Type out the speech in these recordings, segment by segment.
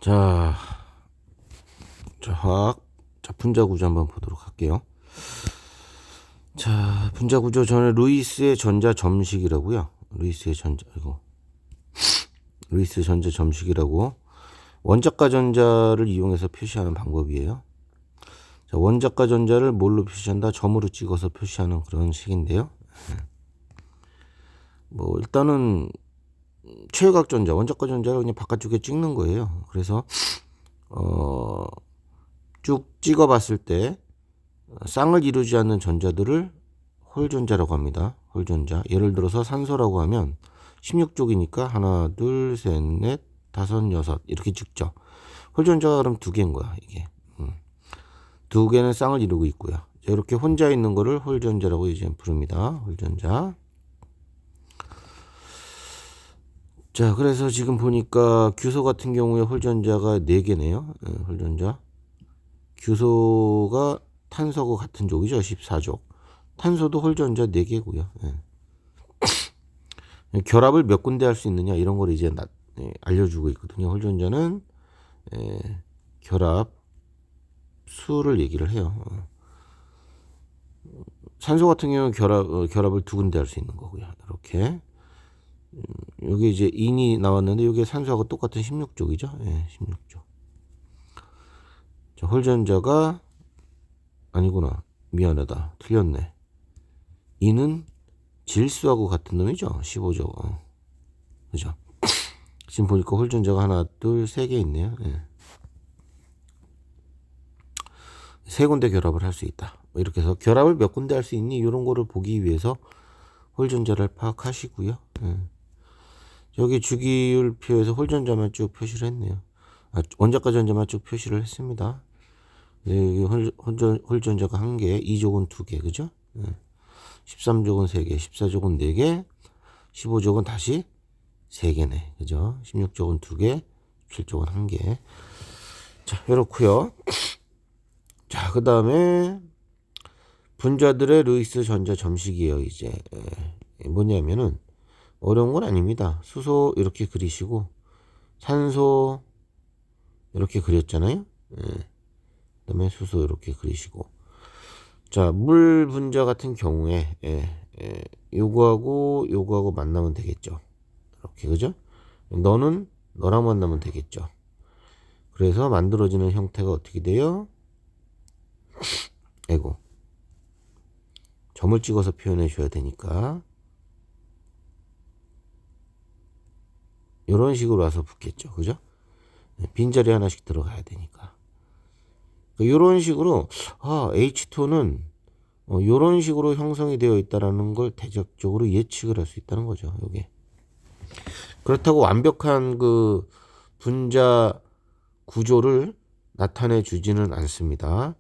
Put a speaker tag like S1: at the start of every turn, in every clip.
S1: 자, 분자 구조 한번 보도록 할게요. 자, 분자 구조 전에 루이스의 전자 점식이라고요. 루이스 전자 점식이라고 원자과 전자를 이용해서 표시하는 방법이에요. 자, 원자과 전자를 뭘로 표시한다? 점으로 찍어서 표시하는 그런 식인데요. 뭐 일단은 최외각 전자, 원자과 전자를 그냥 바깥쪽에 찍는 거예요. 그래서 쭉 찍어봤을 때 쌍을 이루지 않는 전자들을 홀전자라고 합니다. 홀전자. 예를 들어서 산소라고 하면 16쪽이니까 하나, 둘, 셋, 넷, 다섯, 여섯 이렇게 찍죠. 홀전자가 그럼 두 개인 거야 이게. 두 개는 쌍을 이루고 있고요. 이렇게 혼자 있는 거를 홀전자라고 이제 부릅니다. 홀전자. 자, 그래서 지금 보니까 규소 같은 경우에 홀전자가 4개네요. 홀전자. 규소가 탄소하고 같은 족이죠. 14족. 탄소도 홀전자 4개고요. 결합을 몇 군데 할 수 있느냐 이런 걸 이제 알려주고 있거든요. 홀전자는 결합 수를 얘기를 해요. 산소 같은 경우는 결합을 2군데 할 수 있는 거고요. 이렇게 여기 이제 인이 나왔는데 여기 산소하고 똑같은 16족이죠. 16족. 자, 홀전자가 아니구나. 미안하다. 틀렸네. 인은 질소하고 같은 놈이죠. 15족. 그죠? 지금 보니까 홀전자가 하나, 둘, 3개 있네요. 3군데 결합을 할 수 있다. 이렇게 해서 결합을 몇 군데 할 수 있니? 이런 거를 보기 위해서 홀전자를 파악하시고요. 여기 주기율표에서 홀전자만 쭉 표시를 했네요. 원자과 전자만 쭉 표시를 했습니다. 여기 홀전자가 1개, 2족은 2개, 그죠? 13족은 3개, 14족은 4개, 15족은 다시 3개네, 그죠? 16족은 2개, 17족은 1개. 자, 이렇고요. 자, 그 다음에 분자들의 루이스 전자 점식이에요. 이제 뭐냐면은 어려운 건 아닙니다. 수소 이렇게 그리시고 산소 이렇게 그렸잖아요. 그다음에 수소 이렇게 그리시고, 자, 물 분자 같은 경우에 요거하고 만나면 되겠죠. 이렇게, 그죠? 너는 너랑 만나면 되겠죠. 그래서 만들어지는 형태가 어떻게 돼요? 점을 찍어서 표현해 줘야 되니까 이런 식으로 와서 붙겠죠. 그죠? 빈자리 하나씩 들어가야 되니까. 이런 식으로 H2는 이런 식으로 형성이 되어 있다라는 걸 대략적으로 예측을 할 수 있다는 거죠. 요게. 그렇다고 완벽한 그 분자 구조를 나타내 주지는 않습니다.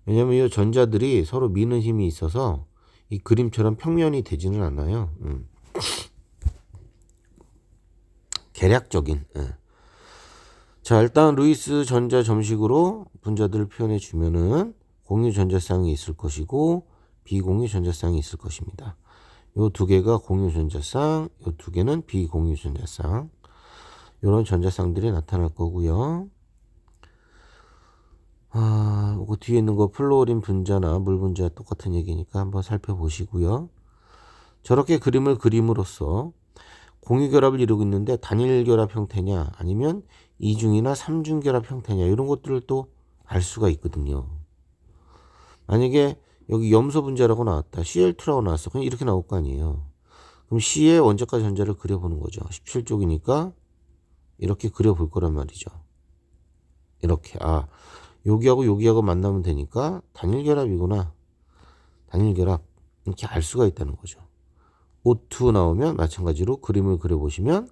S1: 왜냐하면 이 전자들이 서로 미는 힘이 있어서 이 그림처럼 평면이 되지는 않아요. 계략적인. 자, 일단 루이스 전자 점식으로 분자들을 표현해 주면은 공유 전자쌍이 있을 것이고 비공유 전자쌍이 있을 것입니다. 요 두 개가 공유 전자쌍, 요 두 개는 비공유 전자쌍. 요런 전자쌍들이 나타날 거고요. 그 뒤에 있는 거 플로린 분자나 물 분자 똑같은 얘기니까 한번 살펴보시고요. 저렇게 그림을 그림으로써 공유 결합을 이루고 있는데 단일 결합 형태냐 아니면 이중이나 삼중 결합 형태냐 이런 것들을 또 알 수가 있거든요. 만약에 여기 염소 분자라고 나왔다. Cl2라고 나왔어. 그냥 이렇게 나올 거 아니에요. 그럼 C의 원자과 전자를 그려보는 거죠. 17쪽이니까 이렇게 그려볼 거란 말이죠. 이렇게 여기하고 만나면 되니까 단일 결합이구나. 단일 결합. 이렇게 알 수가 있다는 거죠. O2 나오면 마찬가지로 그림을 그려보시면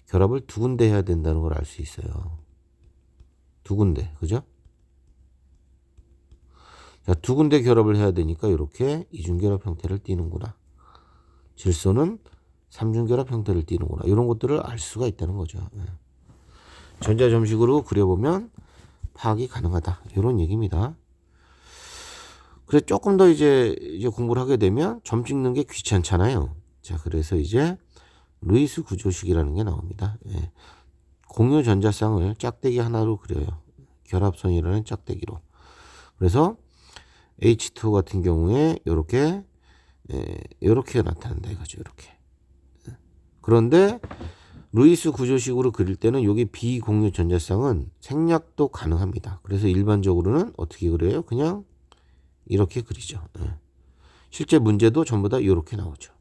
S1: 결합을 2군데 해야 된다는 걸 알 수 있어요. 2군데, 그죠? 자, 2군데 결합을 해야 되니까 이렇게 이중결합 형태를 띠는구나. 질소는 삼중결합 형태를 띠는구나. 이런 것들을 알 수가 있다는 거죠. 전자점식으로 그려보면 파악이 가능하다. 이런 얘기입니다. 그래, 조금 더 이제 공부를 하게 되면 점 찍는 게 귀찮잖아요. 자, 그래서 이제 루이스 구조식이라는 게 나옵니다. 공유 전자쌍을 짝대기 하나로 그려요. 결합선이라는 짝대기로. 그래서 H2 같은 경우에 요렇게 나타난다 이거죠. 이렇게. 그런데 루이스 구조식으로 그릴 때는 여기 비공유 전자쌍은 생략도 가능합니다. 그래서 일반적으로는 어떻게 그려요? 그냥 이렇게 그리죠. 실제 문제도 전부 다 이렇게 나오죠.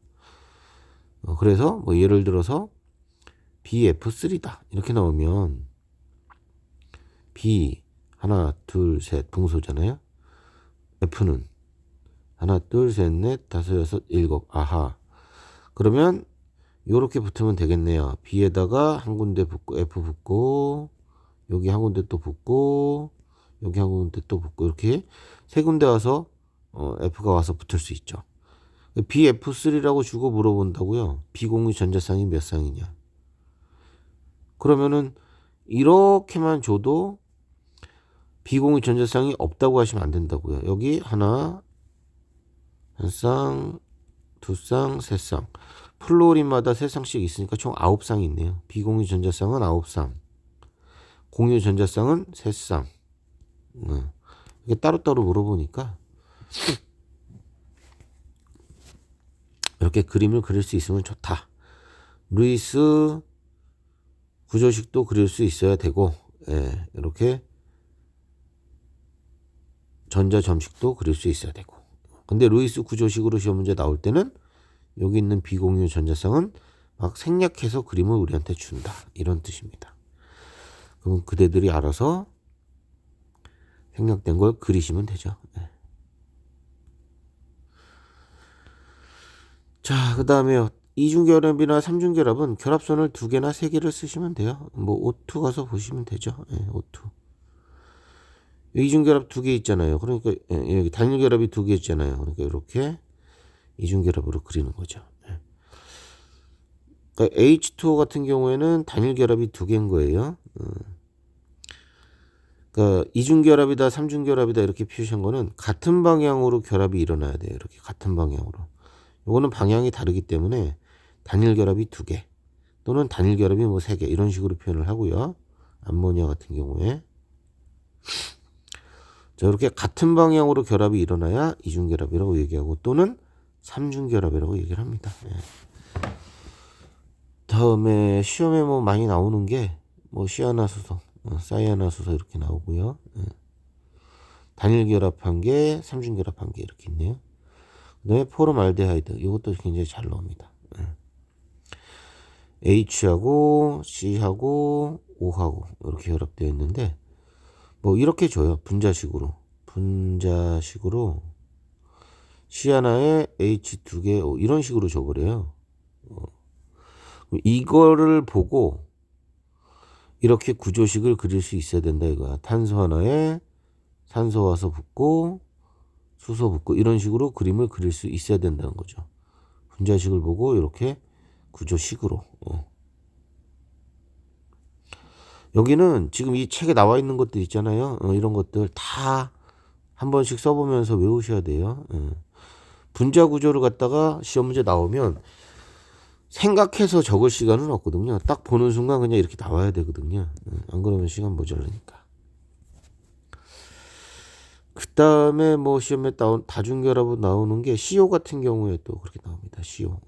S1: 그래서 뭐 예를 들어서 BF3다 이렇게 나오면 B 하나 둘 셋 분소잖아요. F는 하나 둘 셋 넷 다섯 여섯 일곱. 아하. 그러면 요렇게 붙으면 되겠네요. B에다가 한 군데 붙고 F 붙고 여기 한 군데 또 붙고 여기 한 군데 또 붙고 이렇게 세 군데 와서 F가 와서 붙을 수 있죠. BF3라고 주고 물어본다고요. 비공유 전자쌍이 몇 쌍이냐. 그러면은 이렇게만 줘도 비공유 전자쌍이 없다고 하시면 안 된다고요. 여기 하나, 한 쌍, 두 쌍, 세 쌍. 플로린마다 세 쌍씩 있으니까 총 9쌍이 있네요. 비공유 전자쌍은 9쌍. 공유 전자쌍은 3쌍. 이게 따로따로 물어보니까 이렇게 그림을 그릴 수 있으면 좋다. 루이스 구조식도 그릴 수 있어야 되고, 이렇게 전자점식도 그릴 수 있어야 되고. 근데 루이스 구조식으로 시험 문제 나올 때는 여기 있는 비공유 전자쌍은 막 생략해서 그림을 우리한테 준다. 이런 뜻입니다. 그럼 그대들이 알아서 생략된 걸 그리시면 되죠. 자, 그 다음에 이중결합이나 삼중결합은 결합선을 2개나 3개를 쓰시면 돼요. 뭐 O2 가서 보시면 되죠. O2. 이중결합 2개 있잖아요. 그러니까 여기 단일결합이 2개 있잖아요. 그러니까 이렇게 이중결합으로 그리는 거죠. 그러니까 H2O 같은 경우에는 단일결합이 2개인 거예요. 그러니까 이중결합이다 삼중결합이다 이렇게 표시한 거는 같은 방향으로 결합이 일어나야 돼요. 이렇게 같은 방향으로. 요거는 방향이 다르기 때문에 단일결합이 2개 또는 단일결합이 뭐 3개 이런 식으로 표현을 하고요. 암모니아 같은 경우에 자, 이렇게 같은 방향으로 결합이 일어나야 이중결합이라고 얘기하고 또는 삼중결합이라고 얘기를 합니다. 다음에 시험에 뭐 많이 나오는 게 뭐 시아나수소, 사이아나수소 이렇게 나오고요. 단일결합한 게, 삼중결합한 게 이렇게 있네요. 그다음에 포름알데하이드 이것도 굉장히 잘 나옵니다. H하고 C하고 O하고 이렇게 결합되어 있는데 뭐 이렇게 줘요. 분자식으로 C 하나에 H 2개 O 이런 식으로 줘버려요. 이거를 보고 이렇게 구조식을 그릴 수 있어야 된다 이거야. 탄소 하나에 산소 와서 붙고 수소 붙고 이런 식으로 그림을 그릴 수 있어야 된다는 거죠. 분자식을 보고 이렇게 구조식으로. 여기는 지금 이 책에 나와 있는 것들 있잖아요. 이런 것들 다 한 번씩 써보면서 외우셔야 돼요. 분자 구조를 갖다가 시험 문제 나오면 생각해서 적을 시간은 없거든요. 딱 보는 순간 그냥 이렇게 나와야 되거든요. 안 그러면 시간 모자라니까. 그 다음에 뭐 시험에 나온 다중결합으로 나오는 게 CO 같은 경우에 또 그렇게 나옵니다. CO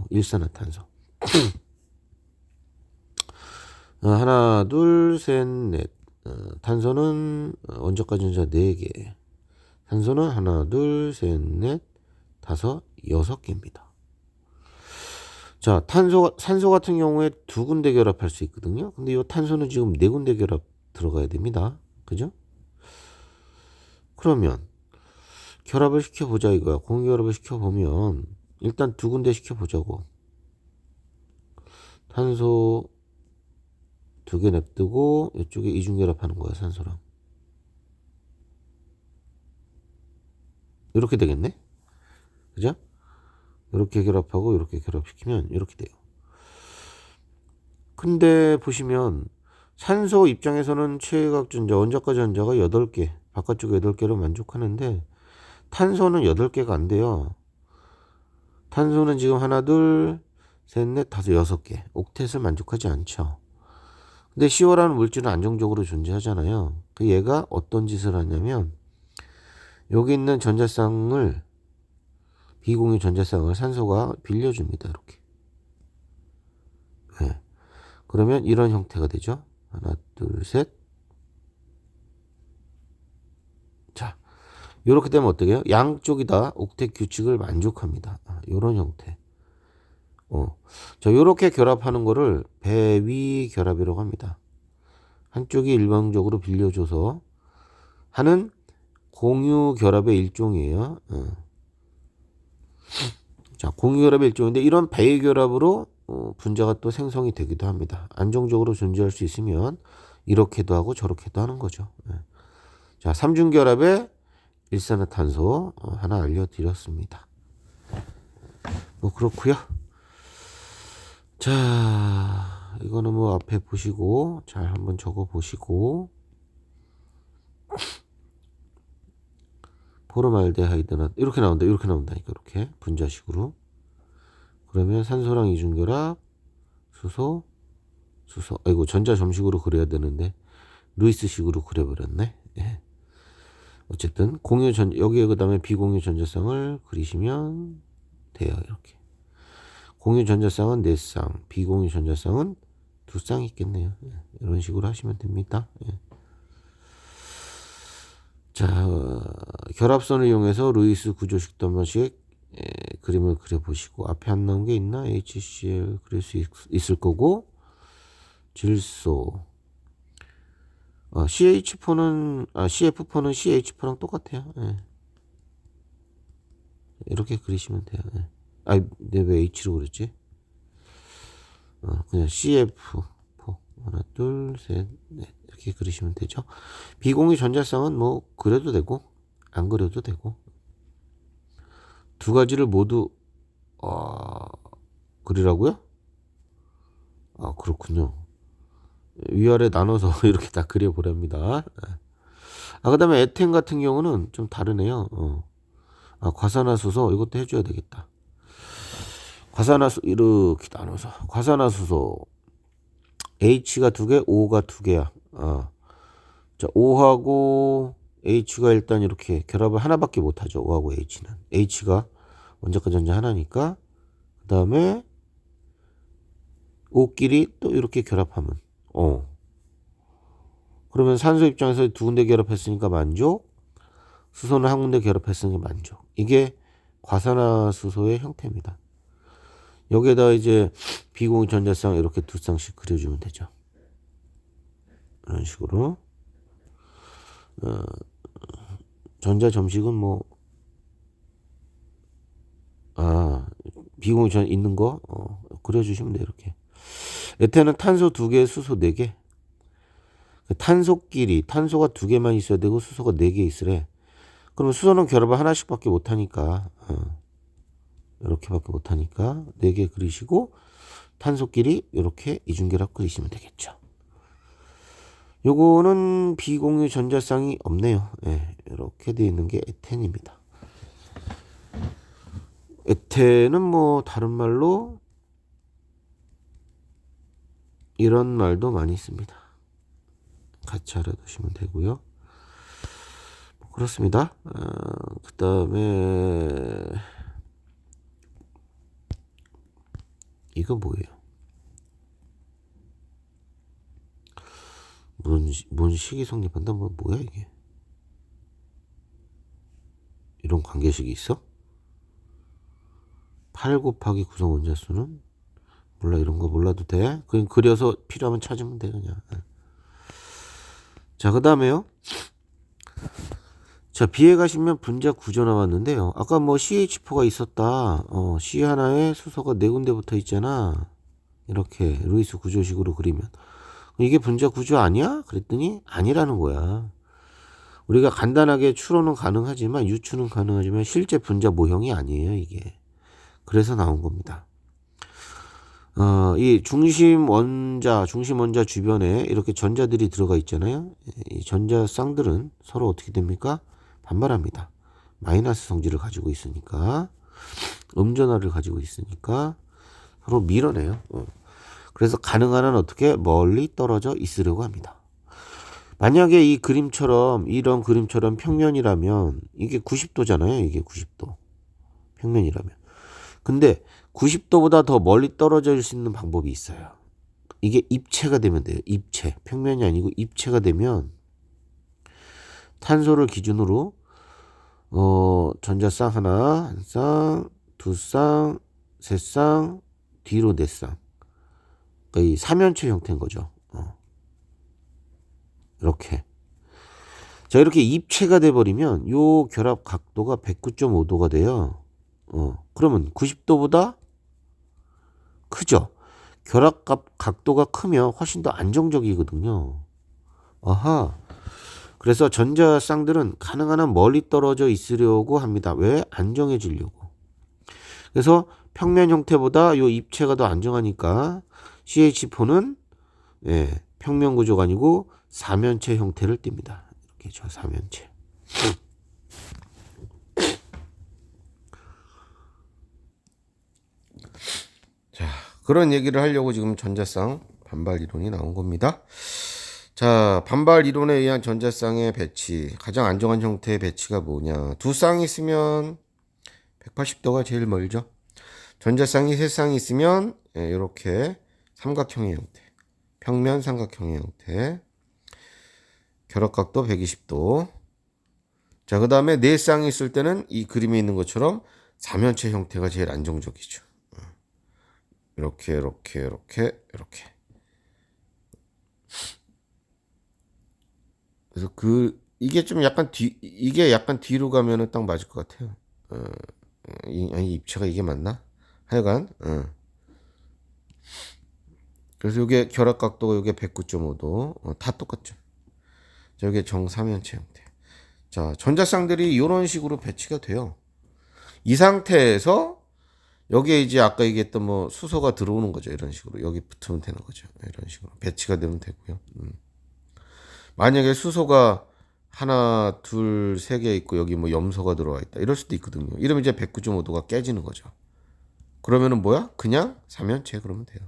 S1: 일산화탄소. 하나 둘 셋 넷. 탄소는 원자과 전자 4개. 산소는 하나 둘 셋 넷 다섯 6개입니다. 자, 산소 같은 경우에 2군데 결합할 수 있거든요. 근데 이 탄소는 지금 4군데 결합 들어가야 됩니다. 그죠? 그러면 결합을 시켜보자 이거야. 공결합을 시켜보면 일단 2군데 시켜보자고. 탄소 2개 냅두고 이쪽에 이중결합하는 거야. 산소랑. 이렇게 되겠네. 그죠? 이렇게 결합하고 이렇게 결합시키면 이렇게 돼요. 근데 보시면 산소 입장에서는 최각 전자, 원자과 전자가 8개, 바깥쪽에 8개로 만족하는데 탄소는 8개가 안 돼요. 탄소는 지금 하나, 둘, 셋, 넷, 다섯, 6개. 옥텟을 만족하지 않죠. 근데 CO라는 물질은 안정적으로 존재하잖아요. 그 얘가 어떤 짓을 하냐면 여기 있는 전자쌍을 비공유 전자쌍을 산소가 빌려줍니다. 이렇게. 네. 그러면 이런 형태가 되죠. 하나, 둘, 셋. 자, 이렇게 되면 어떻게 해요? 양쪽이 다 옥텟 규칙을 만족합니다. 이런 형태. 자, 이렇게 결합하는 거를 배위 결합이라고 합니다. 한쪽이 일방적으로 빌려줘서 하는 공유 결합의 일종이에요. 자, 공유 결합의 일종인데 이런 배위 결합으로 분자가 또 생성이 되기도 합니다. 안정적으로 존재할 수 있으면 이렇게도 하고 저렇게도 하는 거죠. 자, 삼중결합의 일산화탄소 하나 알려드렸습니다. 뭐 그렇고요. 자, 이거는 뭐 앞에 보시고 잘 한번 적어 보시고 포름알데하이드나 이렇게 나온다. 이렇게 나온다니까. 이렇게 분자식으로. 그러면 산소랑 이중결합 수소 아이고 전자 점식으로 그려야 되는데 루이스식으로 그려버렸네. 예. 어쨌든 여기에 그 다음에 비공유 전자쌍을 그리시면 돼요. 이렇게 공유 전자쌍은 4쌍, 비공유 전자쌍은 2쌍 있겠네요. 예. 이런 식으로 하시면 됩니다. 예. 자, 결합선을 이용해서 루이스 구조식 도면식 그림을 그려보시고 앞에 안 나온 게 있나? HCl 그릴 수 있을 거고 질소 CH4는 CF4는 CH4랑 똑같아요. 예. 이렇게 그리시면 돼요. 예. 내가 왜 H로 그랬지? 그냥 CF4 하나 둘 셋 넷 이렇게 그리시면 되죠. 비공유 전자쌍은 뭐 그려도 되고 안 그려도 되고 두 가지를 모두 그리라고요? 그렇군요. 위아래 나눠서 이렇게 다 그려보랍니다. 그 다음에 에텐 같은 경우는 좀 다르네요. 과산화수소 이것도 해줘야 되겠다. 이렇게 나눠서 과산화수소 H가 2개, O가 2개야. 자, O하고 H가 일단 이렇게 결합을 하나밖에 못하죠. O하고 H는. H가 원자과 전자 하나니까 그 다음에 O끼리 또 이렇게 결합하면 그러면 산소 입장에서 두 군데 결합했으니까 만족, 수소는 한 군데 결합했으니까 만족. 이게 과산화수소의 형태입니다. 여기에다 이제 비공유 전자쌍 이렇게 2쌍씩 그려주면 되죠. 이런 식으로 전자 점식은 뭐 비공유 전 있는 거 그려주시면 돼요. 이렇게 에텐은 탄소 2개, 수소 4개. 탄소끼리 탄소가 2개만 있어야 되고 수소가 4개 있으래. 그러면 수소는 결합을 하나씩밖에 못하니까 이렇게밖에 못하니까 4개 그리시고 탄소끼리 이렇게 이중결합 그리시면 되겠죠. 요거는 비공유 전자쌍이 없네요. 예, 이렇게 되어 있는 게 에텐입니다. 에텐은 뭐 다른 말로 이런 말도 많이 씁니다. 같이 알아두시면 되고요. 그렇습니다. 그 다음에 이거 뭐예요? 뭔 식이 성립한다? 뭐야 이게? 이런 관계식이 있어? 8 곱하기 구성 원자수는? 몰라. 이런 거 몰라도 돼. 그냥 그려서 필요하면 찾으면 돼 그냥. 자, 그 다음에요. 자, B에 가시면 분자 구조 나왔는데요. 아까 뭐 CH4가 있었다. C 하나에 수소가 4군데 붙어 있잖아. 이렇게 루이스 구조식으로 그리면 이게 분자 구조 아니야? 그랬더니 아니라는 거야. 우리가 간단하게 추론은 가능하지만 유추는 가능하지만 실제 분자 모형이 아니에요 이게. 그래서 나온 겁니다. 이 중심 원자 주변에 이렇게 전자들이 들어가 있잖아요. 이 전자 쌍들은 서로 어떻게 됩니까? 반발합니다. 마이너스 성질을 가지고 있으니까, 음전하를 가지고 있으니까 서로 밀어내요. 그래서 가능한 한 어떻게 멀리 떨어져 있으려고 합니다. 만약에 이 그림처럼 이런 그림처럼 평면이라면 이게 90도잖아요. 이게 90도. 평면이라면. 근데 90도보다 더 멀리 떨어질 수 있는 방법이 있어요. 이게 입체가 되면 돼요. 입체. 평면이 아니고 입체가 되면 탄소를 기준으로 전자쌍 하나, 한 쌍, 두 쌍, 세 쌍, 뒤로 네 쌍. 그러니까 이 삼연체 형태인 거죠. 이렇게. 자, 이렇게 입체가 돼버리면 요 결합 각도가 109.5도가 돼요. 그러면 90도보다 크죠? 결합 각도가 크면 훨씬 더 안정적이거든요. 아하. 그래서 전자쌍들은 가능한 한 멀리 떨어져 있으려고 합니다. 왜? 안정해지려고. 그래서 평면 형태보다 요 입체가 더 안정하니까 CH4는 평면 구조가 아니고 사면체 형태를 띱니다. 이렇게 저 사면체. 자, 그런 얘기를 하려고 지금 전자쌍 반발 이론이 나온 겁니다. 자, 반발 이론에 의한 전자쌍의 배치, 가장 안정한 형태의 배치가 뭐냐? 두 쌍이 있으면 180도가 제일 멀죠. 전자쌍이 세 쌍이 있으면 이렇게 삼각형의 형태, 평면 삼각형의 형태, 결합각도 120도. 자, 그 다음에 네 쌍이 있을 때는 이 그림에 있는 것처럼 사면체 형태가 제일 안정적이죠. 이렇게. 그래서 이게 좀 약간 이게 약간 뒤로 가면은 딱 맞을 것 같아요. 아니, 입체가 이게 맞나? 하여간, 그래서 이게 결합 각도가 이게 109.5도, 다 똑같죠. 자, 이게 정사면체 형태. 자, 전자쌍들이 이런 식으로 배치가 돼요. 이 상태에서 여기에 이제 아까 얘기했던 뭐 수소가 들어오는 거죠. 이런 식으로 여기 붙으면 되는 거죠. 이런 식으로 배치가 되면 되고요. 만약에 수소가 하나, 둘, 세 개 있고 여기 뭐 염소가 들어와 있다. 이럴 수도 있거든요. 이러면 이제 109.5도가 깨지는 거죠. 그러면은 뭐야? 그냥 사면체 그러면 돼요.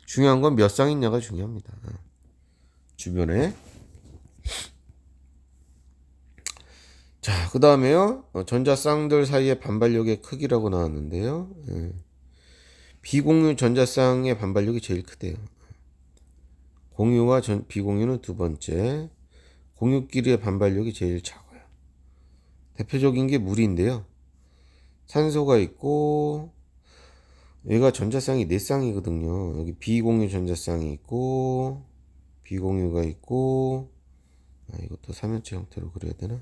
S1: 중요한 건 몇 쌍 있냐가 중요합니다. 주변에. 자, 그 다음에요. 전자쌍들 사이의 반발력의 크기라고 나왔는데요. 비공유 전자쌍의 반발력이 제일 크대요. 공유와 비공유는 두 번째. 공유끼리의 반발력이 제일 작아요. 대표적인 게 물인데요. 산소가 있고 얘가 전자쌍이 4쌍이거든요. 여기 비공유 전자쌍이 있고 비공유가 있고 이것도 삼연체 형태로 그려야 되나?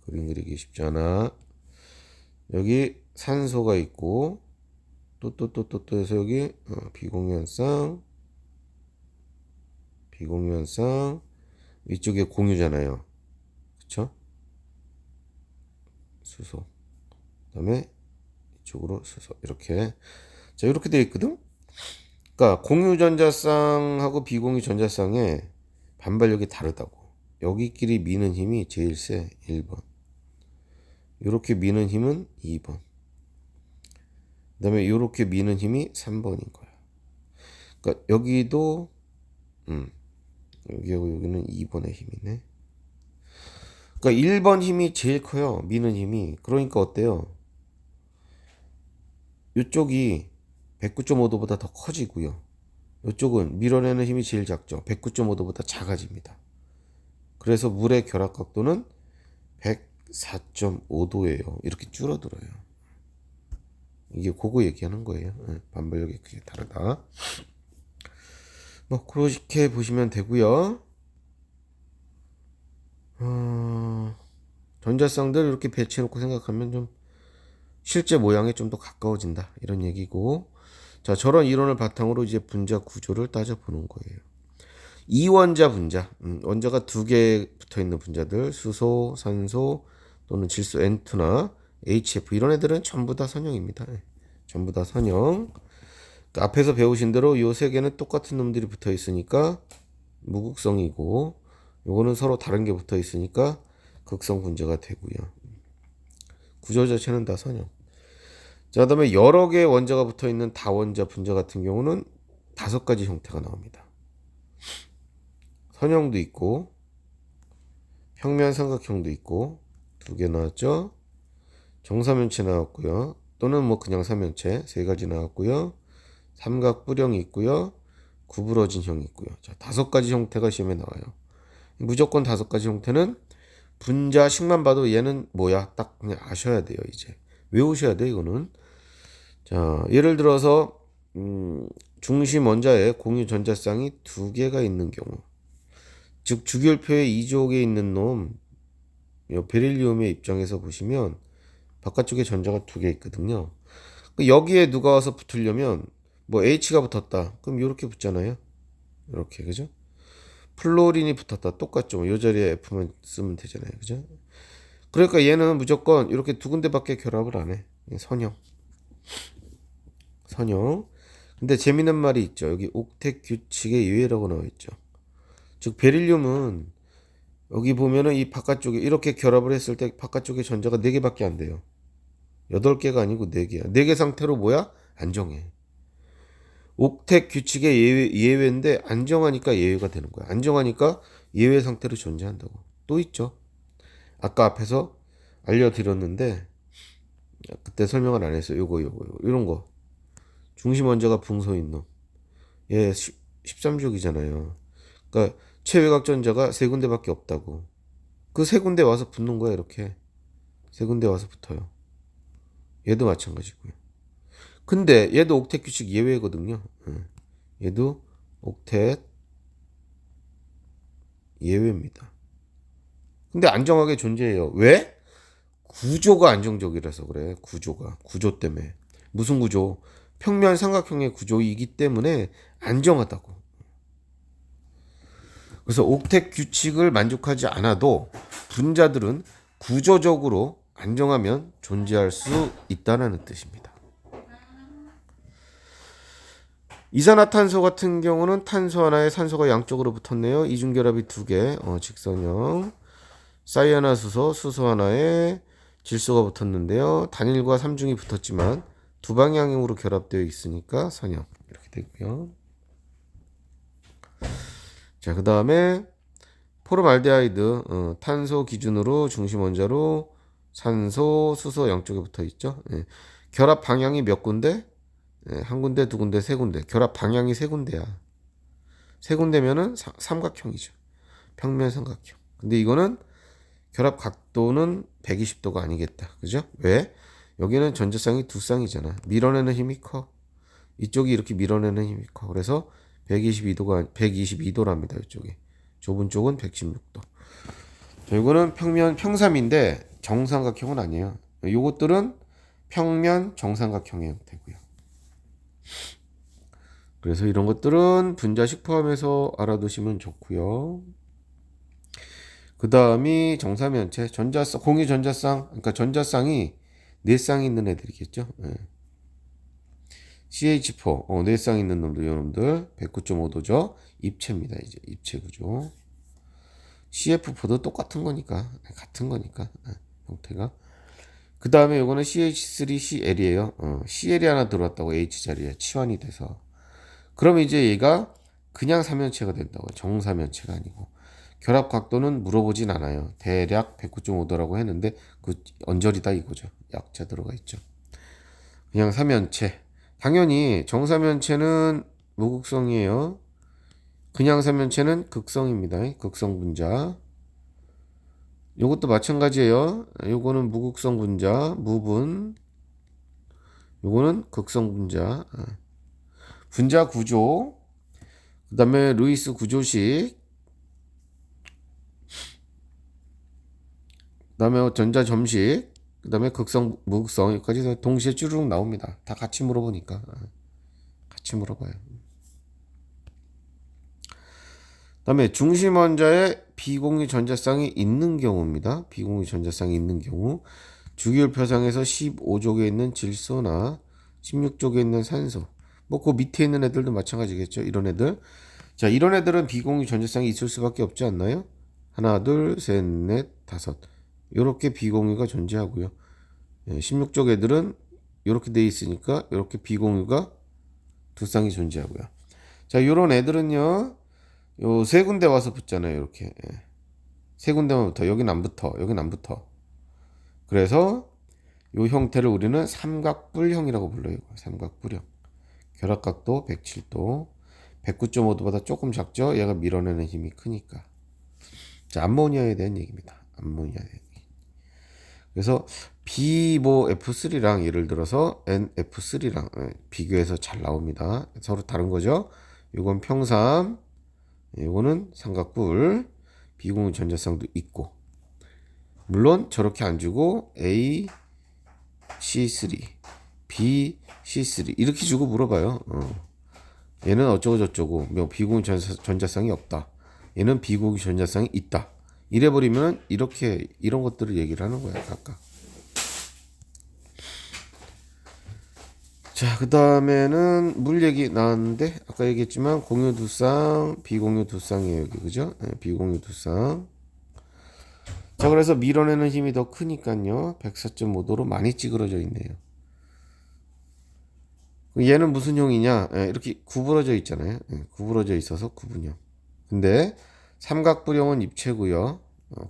S1: 그림 그리기 쉽지 않아. 여기 산소가 있고 또 해서 여기 비공유 한 쌍, 비공유 한 쌍, 이쪽에 공유잖아요. 그쵸? 수소. 그 다음에 이쪽으로 수소. 이렇게. 자, 이렇게 되어 있거든? 그러니까 공유 전자쌍하고 비공유 전자쌍의 반발력이 다르다고. 여기끼리 미는 힘이 제일 세. 1번. 이렇게 미는 힘은 2번. 그 다음에 이렇게 미는 힘이 3번인 거야. 그러니까 여기도 여기하고 여기는 2번의 힘이네. 그러니까 1번 힘이 제일 커요. 미는 힘이. 그러니까 어때요? 이쪽이 109.5도보다 더 커지고요. 이쪽은 밀어내는 힘이 제일 작죠. 109.5도보다 작아집니다. 그래서 물의 결합 각도는 104.5도예요. 이렇게 줄어들어요. 이게 그거 얘기하는 거예요. 반발력이 크게 다르다. 뭐 그렇게 보시면 되고요. 전자쌍들 이렇게 배치해놓고 생각하면 좀 실제 모양에 좀 더 가까워진다 이런 얘기고, 자, 저런 이론을 바탕으로 이제 분자 구조를 따져보는 거예요. 이원자 분자, 원자가 두 개 붙어있는 분자들, 수소, 산소 또는 질소 N2나 HF, 이런 애들은 전부 다 선형입니다. 전부 다 선형. 그러니까 앞에서 배우신 대로 요 세 개는 똑같은 놈들이 붙어있으니까 무극성이고, 요거는 서로 다른 게 붙어있으니까 극성 분자가 되고요. 구조 자체는 다 선형. 자, 그다음에 여러 개의 원자가 붙어 있는 다원자 분자 같은 경우는 5가지 형태가 나옵니다. 선형도 있고 평면 삼각형도 있고 2개 나왔죠. 정사면체 나왔고요. 또는 뭐 그냥 삼면체 3가지 나왔고요. 삼각 뿌령이 있고요. 구부러진 형이 있고요. 자, 5가지 형태가 시험에 나와요. 무조건 5가지 형태는 분자식만 봐도 얘는 뭐야 딱 그냥 아셔야 돼요. 이제 외우셔야 돼 이거는. 자, 예를 들어서 중심 원자에 공유 전자쌍이 2개가 있는 경우, 즉 주기율표의 2족에 있는 놈 베릴리움의 입장에서 보시면 바깥쪽에 전자가 2개 있거든요. 여기에 누가 와서 붙으려면 뭐 H가 붙었다. 그럼 이렇게 붙잖아요. 이렇게 그죠? 플로린이 붙었다. 똑같죠. 이 자리에 F만 쓰면 되잖아요. 그죠? 그러니까 얘는 무조건 이렇게 2군데밖에 결합을 안 해. 선형. 선형. 근데 재미있는 말이 있죠. 여기 옥텟 규칙의 예외라고 나와 있죠. 즉 베릴륨은 여기 보면은 이 바깥쪽에 이렇게 결합을 했을 때 바깥쪽에 전자가 4개밖에 안 돼요. 8개가 아니고 4개야. 4개 상태로 뭐야? 안정해. 옥텟 규칙의 예외인데 안정하니까 예외가 되는 거야. 안정하니까 예외 상태로 존재한다고. 또 있죠. 아까 앞에서 알려드렸는데 그때 설명을 안 했어요. 요거 이런 거. 중심 원자가 붕소인 놈. 얘 13족이잖아요. 그러니까 최외곽 전자가 3군데밖에 없다고. 그 3군데 와서 붙는 거야. 이렇게 3군데 와서 붙어요. 얘도 마찬가지고요. 근데 얘도 옥텟 규칙 예외거든요. 얘도 옥텟 예외입니다. 근데 안정하게 존재해요. 왜? 구조가 안정적이라서 그래. 구조 때문에. 무슨 구조? 평면 삼각형의 구조이기 때문에 안정하다고. 그래서 옥텟 규칙을 만족하지 않아도 분자들은 구조적으로 안정하면 존재할 수 있다는 뜻입니다. 이산화탄소 같은 경우는 탄소 하나에 산소가 양쪽으로 붙었네요. 이중결합이 2개, 직선형. 사이아나수소, 수소 하나에 질소가 붙었는데요. 단일과 삼중이 붙었지만 2방향으로 결합되어 있으니까 선형. 이렇게 되고요. 자, 그 다음에 포름알데하이드, 탄소 기준으로 중심 원자로 산소, 수소 양쪽에 붙어 있죠. 예. 결합 방향이 몇 군데? 예, 1군데, 2군데, 3군데. 결합 방향이 3군데야. 3군데면은 삼각형이죠. 평면 삼각형. 근데 이거는 결합 각도는 120도가 아니겠다. 그죠? 왜? 여기는 전자쌍이 2쌍이잖아. 밀어내는 힘이 커. 이쪽이 이렇게 밀어내는 힘이 커. 그래서 122도랍니다. 이쪽이. 좁은 쪽은 116도. 자, 이거는 평삼인데 정삼각형은 아니에요. 요것들은 평면 정삼각형의 형태고요. 그래서 이런 것들은 분자식 포함해서 알아두시면 좋고요. 그 다음이 정사면체, 공유 전자쌍, 그러니까 전자쌍이 4쌍이 있는 애들이겠죠. 네. CH4, 4쌍 있는 놈들, 요 놈들 109.5도죠. 입체입니다. 이제 입체 구조. CF4도 똑같은 거니까, 같은 거니까 형태가. 그 다음에 요거는 CH3CL이에요. CL이 하나 들어왔다고 H 자리에 치환이 돼서. 그럼 이제 얘가 그냥 삼면체가 된다고요. 정사면체가 아니고. 결합 각도는 물어보진 않아요. 대략 109.5도라고 했는데 그 언저리다 이거죠. 약자 들어가 있죠. 그냥 삼면체. 당연히 정사면체는 무극성이에요. 그냥 삼면체는 극성입니다. 극성 분자. 요것도 마찬가지예요. 요거는 무극성 분자, 무분. 요거는 극성 분자. 분자 구조. 그 다음에 루이스 구조식. 그 다음에 전자 점식. 그 다음에 극성, 무극성. 여기까지 동시에 쭈르륵 나옵니다. 다 같이 물어보니까. 같이 물어봐요. 그 다음에 중심 원자에 비공유 전자쌍이 있는 경우입니다. 비공유 전자쌍이 있는 경우. 주기율표상에서 15족에 있는 질소나 16족에 있는 산소. 뭐 그 밑에 있는 애들도 마찬가지겠죠. 이런 애들. 자, 이런 애들은 비공유 전자쌍이 있을 수밖에 없지 않나요? 하나, 둘, 셋, 넷, 다섯. 요렇게 비공유가 존재하고요. 16쪽 애들은 이렇게 돼 있으니까 이렇게 비공유가 두 쌍이 존재하고요. 자, 요런 애들은요, 요 세 군데 와서 붙잖아요. 이렇게 세 군데만 붙어. 여긴 안 붙어. 여긴 안 붙어. 그래서 요 형태를 우리는 삼각뿔형이라고 불러요. 삼각뿔형. 결합각도 107도. 109.5도보다 조금 작죠? 얘가 밀어내는 힘이 크니까. 자, 암모니아에 대한 얘기입니다. 암모니아에 대한 얘기. 그래서 B 뭐 F3랑 예를 들어서 NF3랑 비교해서 잘 나옵니다. 서로 다른 거죠. 이건 평삼, 이거는 삼각뿔, 비공유 전자쌍도 있고. 물론 저렇게 안 주고 A, C3, B, C3 이렇게 주고 물어봐요. 얘는 어쩌고 저쩌고 뭐 비공유 전자쌍이 없다. 얘는 비공유 전자쌍이 있다. 이래버리면 이렇게 이런 것들을 얘기를 하는 거야 각각. 자, 그 다음에는 물 얘기 나왔는데 아까 얘기했지만 공유 두 쌍, 비공유 두 쌍이에요 여기 그죠? 비공유 두 쌍. 자, 그래서 밀어내는 힘이 더 크니까요 104.5도로 많이 찌그러져 있네요. 얘는 무슨 형이냐? 이렇게 구부러져 있잖아요. 구부러져 있어서 구분형. 근데 삼각뿔형은 입체고요.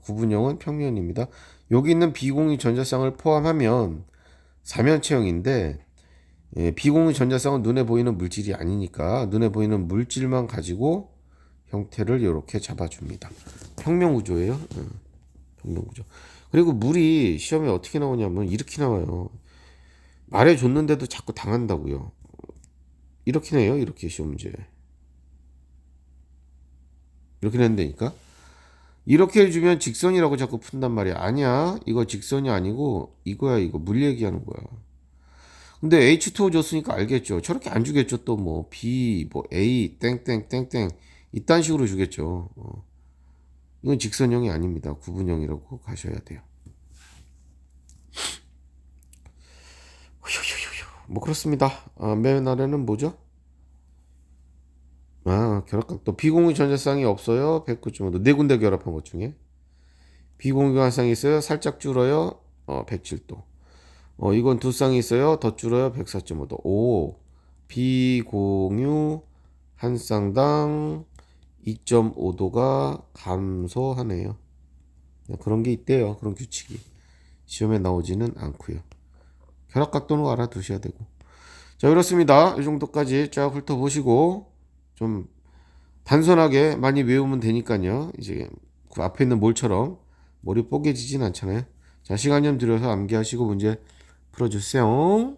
S1: 구분형은 평면입니다. 여기 있는 비공유 전자쌍을 포함하면 사면체형인데 비공유 전자쌍은 눈에 보이는 물질이 아니니까 눈에 보이는 물질만 가지고 형태를 이렇게 잡아줍니다. 평면구조예요. 평면구조. 그리고 물이 시험에 어떻게 나오냐면 이렇게 나와요. 말해줬는데도 자꾸 당한다고요. 이렇게 내요. 이렇게 시험 문제. 이렇게 낸다니까. 이렇게 해주면 직선이라고 자꾸 푼단 말이야. 아니야. 이거 직선이 아니고 이거야. 이거 물 얘기하는 거야. 근데 H2O 줬으니까 알겠죠. 저렇게 안 주겠죠. 또 뭐 B, 뭐 A, 땡땡땡땡 이딴 식으로 주겠죠. 이건 직선형이 아닙니다. 구분형이라고 가셔야 돼요. 뭐 그렇습니다. 맨 아래는 뭐죠? 결합각도 비공유 전자쌍이 없어요. 109.5도 네 군데 결합한 것 중에 비공유 한 쌍이 있어요. 살짝 줄어요. 107도. 이건 두 쌍이 있어요. 더 줄어요. 104.5도. 오, 비공유 한 쌍당 2.5도가 감소하네요. 그런 게 있대요. 그런 규칙이 시험에 나오지는 않고요. 결합각도는 알아두셔야 되고. 자, 그렇습니다. 이 정도까지 쫙 훑어보시고 좀 단순하게 많이 외우면 되니까요. 이제 그 앞에 있는 몰처럼 머리 뽀개지진 않잖아요. 자, 시간 좀 들여서 암기하시고 문제 풀어주세요.